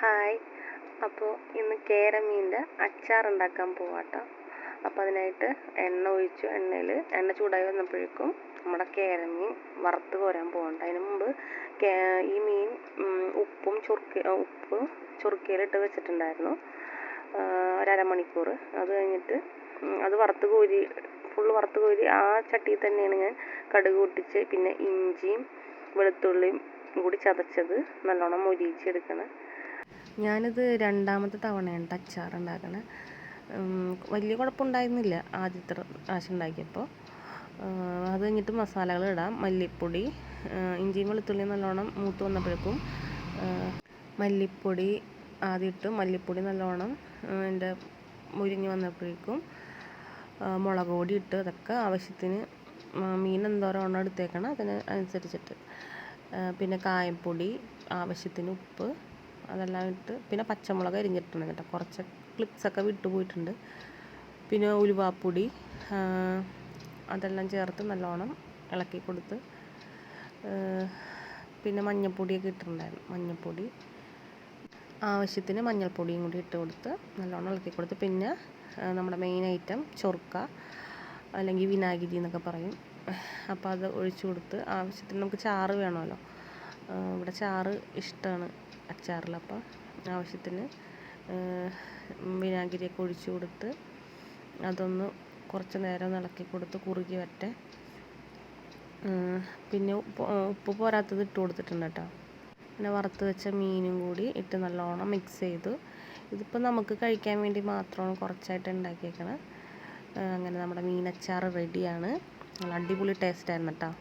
Hi. അപ്പോൾ ഇന്ന് കേരമീൻ്റെ അച്ചാർ ഉണ്ടാക്കാൻ പോവാട്ടോ. അപ്പോൾ അതിനായിട്ട് എണ്ണ ഒഴിച്ചു. എണ്ണ ചൂടായി വന്നപ്പോഴേക്കും നമ്മുടെ കേരമീൻ വറുത്ത് കോരാൻ പോകണ്ട. അതിന് മുമ്പ് ഈ മീൻ ഉപ്പ് ചുറുക്കയിലിട്ട് വെച്ചിട്ടുണ്ടായിരുന്നു ഒരമണിക്കൂർ. അത് കഴിഞ്ഞിട്ട് അത് ഫുള്ള് വറുത്ത് കോരി ആ ചട്ടിയിൽ തന്നെയാണ് ഞാൻ കടുക് പൊട്ടിച്ച് പിന്നെ ഇഞ്ചിയും വെളുത്തുള്ളിയും കൂടി ചതച്ചത് നല്ലോണം മൊരിയിച്ചെടുക്കണം. ഞാനിത് രണ്ടാമത്തെ തവണയാണ് അച്ചാർ ഉണ്ടാക്കണേ. വലിയ കുഴപ്പമുണ്ടായിരുന്നില്ല ആദ്യത്തെ പ്രാവശ്യം ഉണ്ടാക്കിയപ്പോൾ. അത് കഴിഞ്ഞിട്ട് മസാലകൾ ഇടാം. മല്ലിപ്പൊടി, ഇഞ്ചിയും വെളുത്തുള്ളിയും നല്ലോണം മൂത്ത് വന്നപ്പോഴേക്കും മല്ലിപ്പൊടി ആദ്യം ഇട്ട് മല്ലിപ്പൊടി നല്ലോണം എൻ്റെ മുരിഞ്ഞ് വന്നപ്പോഴേക്കും മുളക് പൊടി ഇട്ട് അതൊക്കെ ആവശ്യത്തിന് മീൻ എന്തോരമാണ് എടുത്തേക്കണം അതിന് അനുസരിച്ചിട്ട്, പിന്നെ കായപ്പൊടി, ആവശ്യത്തിന് ഉപ്പ്, അതെല്ലാം ഇട്ട് പിന്നെ പച്ചമുളക് അരിഞ്ഞിട്ടുണ്ട് കേട്ടോ. കുറച്ച് ക്ലിപ്സൊക്കെ വിട്ടുപോയിട്ടുണ്ട്. പിന്നെ ഉലുവാപ്പൊടി, അതെല്ലാം ചേർത്ത് നല്ലോണം ഇളക്കി കൊടുത്ത് പിന്നെ മഞ്ഞൾപ്പൊടിയൊക്കെ ഇട്ടിട്ടുണ്ടായിരുന്നു. മഞ്ഞൾപ്പൊടി ആവശ്യത്തിന് മഞ്ഞൾപ്പൊടിയും കൂടി ഇട്ട് കൊടുത്ത് നല്ലോണം ഇളക്കി കൊടുത്ത് പിന്നെ നമ്മുടെ മെയിൻ ഐറ്റം ചൊറുക്ക അല്ലെങ്കിൽ വിനാഗിരി എന്നൊക്കെ പറയും. അപ്പോൾ അത് ഒഴിച്ചു കൊടുത്ത് ആവശ്യത്തിന് നമുക്ക് ചാറ് വേണമല്ലോ. ഇവിടെ ചാറ് ഇഷ്ടമാണ് അച്ചാറിൽ. അപ്പോൾ ആവശ്യത്തിന് വിനാഗിരിയൊക്കെ ഒഴിച്ചു കൊടുത്ത് അതൊന്ന് കുറച്ച് നേരം ഇളക്കി കൊടുത്ത് കുറുകി വരട്ടെ. പിന്നെ ഉപ്പ് പോരാത്തത് ഇട്ട് കൊടുത്തിട്ടുണ്ട് കേട്ടോ. പിന്നെ വറുത്ത് വെച്ച മീനും കൂടി ഇട്ട് നല്ലോണം മിക്സ് ചെയ്തു. ഇതിപ്പോൾ നമുക്ക് കഴിക്കാൻ വേണ്ടി മാത്രമാണ് കുറച്ചായിട്ട് ഉണ്ടാക്കിയേക്കണത്. അങ്ങനെ നമ്മുടെ മീനച്ചാർ റെഡിയാണ്. നല്ല അടിപൊളി ടേസ്റ്റായിരുന്നു കേട്ടോ.